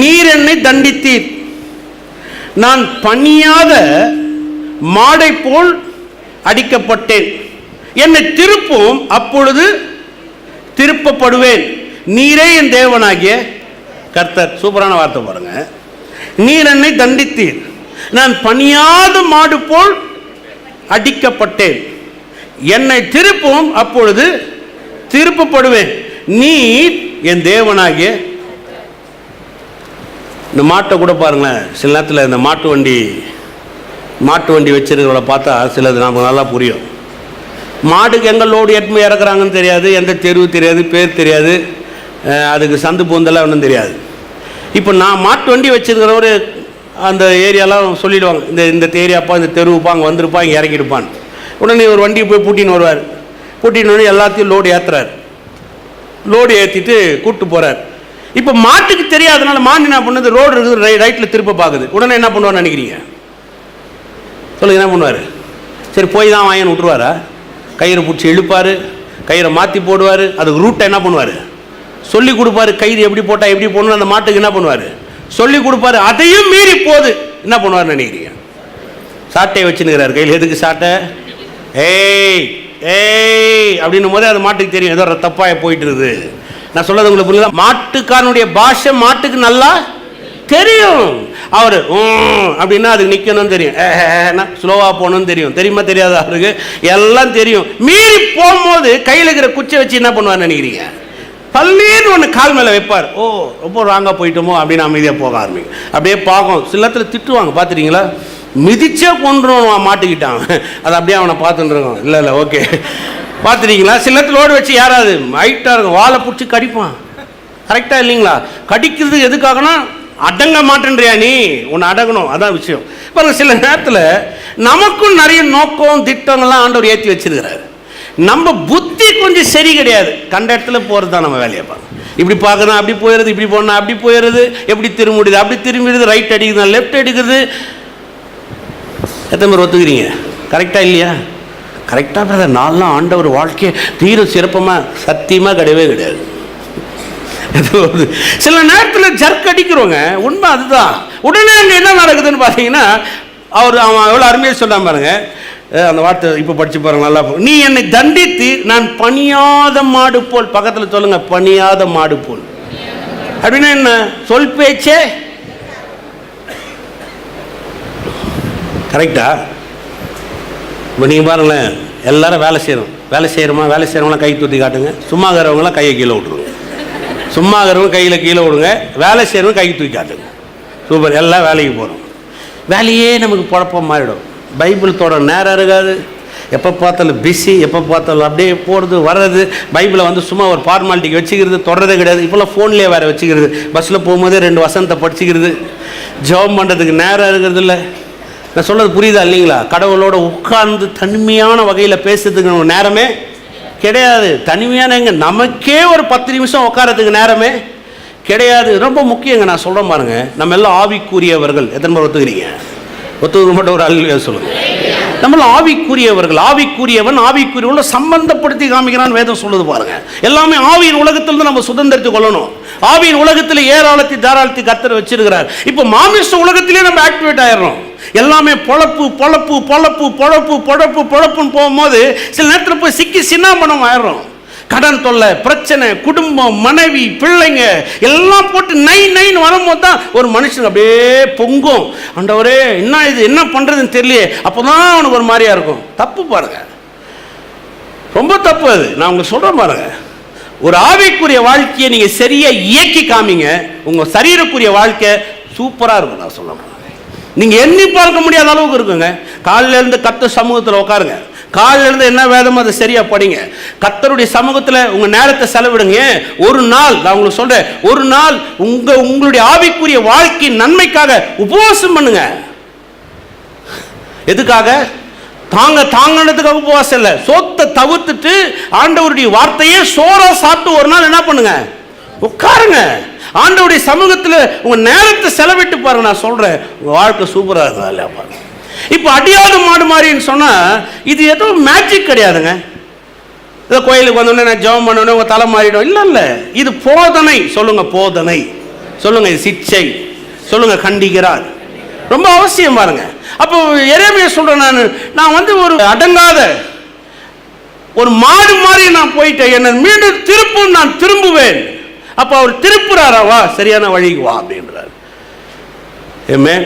நீர் என்னை தண்டித்தீர், நான் பணியாத மாடை போல் அடிக்கப்பட்டேன். என்னை திருப்பும், அப்பொழுது திருப்பப்படுவேன். நீரே என் தேவனாகிய கர்த்தர். சூப்பரான வார்த்தை பாருங்க. நீர் என்னை தண்டித்தீர், நான் பணியாத மாடு போல் அடிக்கப்பட்டேன். என்னை திருப்பும், அப்பொழுது திருப்பப்படுவேன். நீர் என் தேவனாகிய. இந்த மாட்டை கூட பாருங்களேன், சில நேரத்தில் இந்த மாட்டு வண்டி வச்சிருக்கிறவங்கள பார்த்தா சிலது நமக்கு நல்லா புரியும். மாட்டுக்கு எங்கே லோடு எட்டுமே இறக்குறாங்கன்னு தெரியாது, எந்த தெருவு தெரியாது, பேர் தெரியாது, அதுக்கு சந்து பூந்தெல்லாம் ஒன்றும் தெரியாது. இப்போ நான் மாட்டு வண்டி வச்சுருக்கிறவரு அந்த ஏரியாலாம் சொல்லிவிடுவாங்க, இந்த ஏரியாப்பா, இந்த தெருவுப்பா, அங்கே வந்திருப்பா, இங்கே இறக்கிடுப்பான்னு. உடனே ஒரு வண்டியை போய் பூட்டின்னு வருவார். பூட்டின்னு எல்லாத்தையும் லோடு ஏற்றுறாரு. லோடு ஏற்றிட்டு கூப்பிட்டு போகிறார். இப்போ மாட்டுக்கு தெரியாதனால மாடு என்ன பண்ணுது, ரோடு இருக்குது, ரைட்டில் திருப்ப பார்க்குது. உடனே என்ன பண்ணுவார்னு நினைக்கிறீங்க? சொல்லுங்க, என்ன பண்ணுவார்? சரி போய் தான் வாங்கின்னு விட்டுருவாரா? கயிறை பிடிச்சி இழுப்பார், கயிறை மாற்றி போடுவார், அதுக்கு ரூட்டை என்ன பண்ணுவார் சொல்லி கொடுப்பாரு. கயிறு எப்படி போட்டால் எப்படி போடணும் அந்த மாட்டுக்கு என்ன பண்ணுவார் சொல்லி கொடுப்பாரு. அதையும் மீறி போகுது, என்ன பண்ணுவார்னு நினைக்கிறீங்க? சாட்டையை வச்சுன்னுக்கிறார் கையில். எதுக்கு சாட்டை? ஏய் ஏய் அப்படின்னும் போதே அது மாட்டுக்கு தெரியும் ஏதோ தப்பாக போயிட்டு இருக்குது. நான் சொல்றது உங்களுக்கு புரியுதா? மாட்டுக்காரனுடைய பாஷை மாட்டுக்கு நல்லா தெரியும். அவர் அப்படின்னா அதுக்கு நிற்கணும்னு தெரியும், ஸ்லோவாக போகணும்னு தெரியும். தெரியுமா தெரியாத அவருக்கு எல்லாம் தெரியும். மீறி போகும்போது கையில் இருக்கிற குச்சை வச்சு என்ன பண்ணுவார்னு நினைக்கிறீங்க? பல்வேறு ஒன்று கால் மேலே வைப்பார். ஓ ரொம்ப ராங்காக போயிட்டோமோ அப்படின்னு அமைதியாக போக ஆரம்பிக்கும். அப்படியே பார்க்கும். சில இடத்துல திட்டுவாங்க, பார்த்துட்டீங்களா? மிதிச்சே கொண்டுருவான், மாட்டிக்கிட்டான். அது அப்படியே அவனை பார்த்துட்டு இருக்கோம். இல்லை ஓகே, பார்த்துட்டீங்களா? சில இடத்துல ஓடி வச்சு யாராவது ஹைட்டாக இருக்கும், வாழை பிடிச்சி கடிப்பான். கரெக்டாக இல்லைங்களா? கடிக்கிறது எதுக்காகனா அடங்க மாட்டேன்றியா நீ, உன்னை அடங்கணும், அதான் விஷயம். பாருங்க, சில நேரத்தில் நமக்கும் நிறைய நோக்கம் திட்டங்கள்லாம் ஆண்டவர் ஏற்றி வச்சிருக்கிறாரு. நம்ம புத்தி கொஞ்சம் சரி கிடையாது. கண்ட இடத்துல போகிறது தான் நம்ம வேலையை பார்க்கணும். இப்படி பார்க்கணும், அப்படி போயிடுது, இப்படி போனால் அப்படி போயிடுது, எப்படி திரும்பிடுது, அப்படி திரும்பிடுது, ரைட் அடிக்குது, லெஃப்ட் அடிக்குது. எத்தனை பேர் ஒத்துக்கிறீங்க? கரெக்டாக இல்லையா? கரெக்டாக பிரதர், நான்லாம் ஆண்டவர் வாழ்க்கையை தீர சிறப்பமாக சத்தியமாக கிடையவே கிடையாது. சில நேரத்தில் ஜர்க் அடிக்கிறோங்க, உண்மை அதுதான். உடனே அங்கே என்ன நடக்குதுன்னு பார்த்தீங்கன்னா, அவன் எவ்வளோ அருமையாக சொன்னான் பாருங்க. அந்த வார்த்தை இப்போ படிச்சு பாருங்க, நல்லா. நீ என்னை தண்டித்து நான் பணியாத மாடு போல். பக்கத்தில் சொல்லுங்க, பணியாத மாடு போல். அப்படின்னா என்ன? சொல் பேச்சே கரெக்டா? இப்போ நீங்கள் பாருங்களேன், எல்லாரும் வேலை செய்கிறவங்களாம் கை தூத்தி காட்டுங்க. சும்மா இருக்கிறவங்களாம் கையை கீழே விட்டுருங்க. சும்மா இருக்கிறவங்க கையில் கீழே விடுங்க, வேலை செய்கிறவங்க கை தூக்கி காட்டுங்க. சூப்பர், எல்லாம் வேலைக்கு போகிறோம். வேலையே நமக்கு குழப்பம் மாறிடும். பைபிள் தொட நேரம் இருக்காது, எப்போ பார்த்தாலும் பிஸி, எப்போ பார்த்தாலும் அப்படியே போகிறது வர்றது. பைபிளை சும்மா ஒரு ஃபார்மாலிட்டிக்கு வச்சுக்கிறது, தொடரதே கிடையாது. இப்போல்லாம் ஃபோன்லேயே வேறு வச்சுக்கிறது. பஸ்ஸில் போகும்போதே 2 வசனத்தை படிச்சுக்கிறது. ஜெபம் பண்ணுறதுக்கு நேரம் இருக்கிறது இல்லை. நான் சொல்கிறது புரியுதா இல்லைங்களா? கடவுளோட உட்கார்ந்து தனிமையான வகையில் பேசுறதுக்கு நேரமே கிடையாது. தனிமையான எங்க, நமக்கே ஒரு 10 நிமிஷம் உட்காரத்துக்கு நேரமே கிடையாது. ரொம்ப முக்கியங்க. நான் சொல்கிறேன் பாருங்க, நம்ம எல்லாம் ஆவிக்குரியவர்கள். எத்தனை பேர் ஒத்துக்கிறீங்க? ஒத்துக்க மட்டும் ஒரு அல்லேலூயா சொல்லுங்க. நம்மள ஆவிக்குரியவர்கள். ஆவிக்குரியவன் ஆவிக்குரியவன் சம்பந்தப்படுத்தி காமிக்கிறான்னு வேதம் சொல்லுது பாருங்க. எல்லாமே ஆவியின் உலகத்திலிருந்து நம்ம சுதந்திரித்துக் கொள்ளணும். ஆவியின் உலகத்தில் ஏராளத்தை தாராளத்தை கர்த்தர் வச்சிருக்கிறார். இப்போ மாமிச உலகத்திலே நம்ம ஆக்டிவேட் ஆயிடுறோம். எல்லாமே பொழப்பு பொழப்பு பொழப்பு பொழப்பு பொழப்பு பொழப்புன்னு போகும்போது சில நேரத்தில் போய் சிக்கி சின்னாமணம் ஆயிடுறோம். கடன் தொல்லை, பிரச்சனை, குடும்பம், மனைவி, பிள்ளைங்க எல்லாம் போட்டு நைன்னு வரும்போது தான் ஒரு மனுஷன் அப்படியே பொங்கும். ஆண்டவரே என்ன இது, என்ன பண்ணுறதுன்னு தெரியலையே. அப்போ தான் அவனுக்கு ஒரு மாதிரியா இருக்கும். தப்பு பாருங்க, ரொம்ப தப்பு அது. நான் உங்களுக்கு சொல்கிறேன் பாருங்க, ஒரு ஆவிக்குரிய வாழ்க்கையை நீங்கள் சரியாக இயக்கி காமிங்க, உங்கள் சரீரக்குரிய வாழ்க்கை சூப்பராக இருக்கும். நான் சொல்ல போகிறேன், நீங்கள் எண்ணி பார்க்க முடியாத அளவுக்கு இருக்குங்க. காலையில இருந்து கர்த்தர் சமூகத்தில் உட்காருங்க. காலையில இருந்து என்ன வேதமோ அதை சரியா படிங்க. கர்த்தருடைய சமூகத்தில் உங்க நேரத்தை செலவிடுங்க. ஒரு நாள், நான் உங்களுக்கு சொல்றேன், ஒரு நாள் உங்களுடைய ஆவிக்குரிய வாழ்க்கையின் நன்மைக்காக உபவாசம் பண்ணுங்க. எதுக்காக? தாங்கன்றதுக்காக உபவாசம் இல்லை. சோத்தை தவிர்த்துட்டு ஆண்டவருடைய வார்த்தையே சோறா சாப்பிட்டு ஒரு நாள் என்ன பண்ணுங்க, உட்காருங்க. ஆண்டவருடைய சமூகத்தில் உங்க நேரத்தை செலவிட்டு பாருங்க. நான் சொல்றேன், உங்க வாழ்க்கை சூப்பரா இருக்கா இல்லையா பாருங்க. இப்போ அடியாத மாடு மாதிரின்னு சொன்னா இது ஏதோ மேஜிக் கிடையாதுங்க. ஏதோ கோயிலுக்கு வந்தோடனே நான் ஜெபம் பண்ணோடனே உங்க தலை மாறிடும் இல்லை. இது போதனை. சொல்லுங்க, போதனை. சொல்லுங்க, சிக்ஷை சொல்லுங்க, கண்டிக்கிறார். ரொம்ப அவசியம் பாருங்க. அப்போ எரேமியா சொல்றேன், நான் வந்து ஒரு அடங்காத ஒரு மாடு மாதிரி நான் போயிட்டேன், என்ன மீண்டும் திருப்பும் நான் திரும்புவேன். அப்ப அவர் திருப்புறாரா, வா சரியான வழிக்கு வா அப்படின்றார். ஆமென்.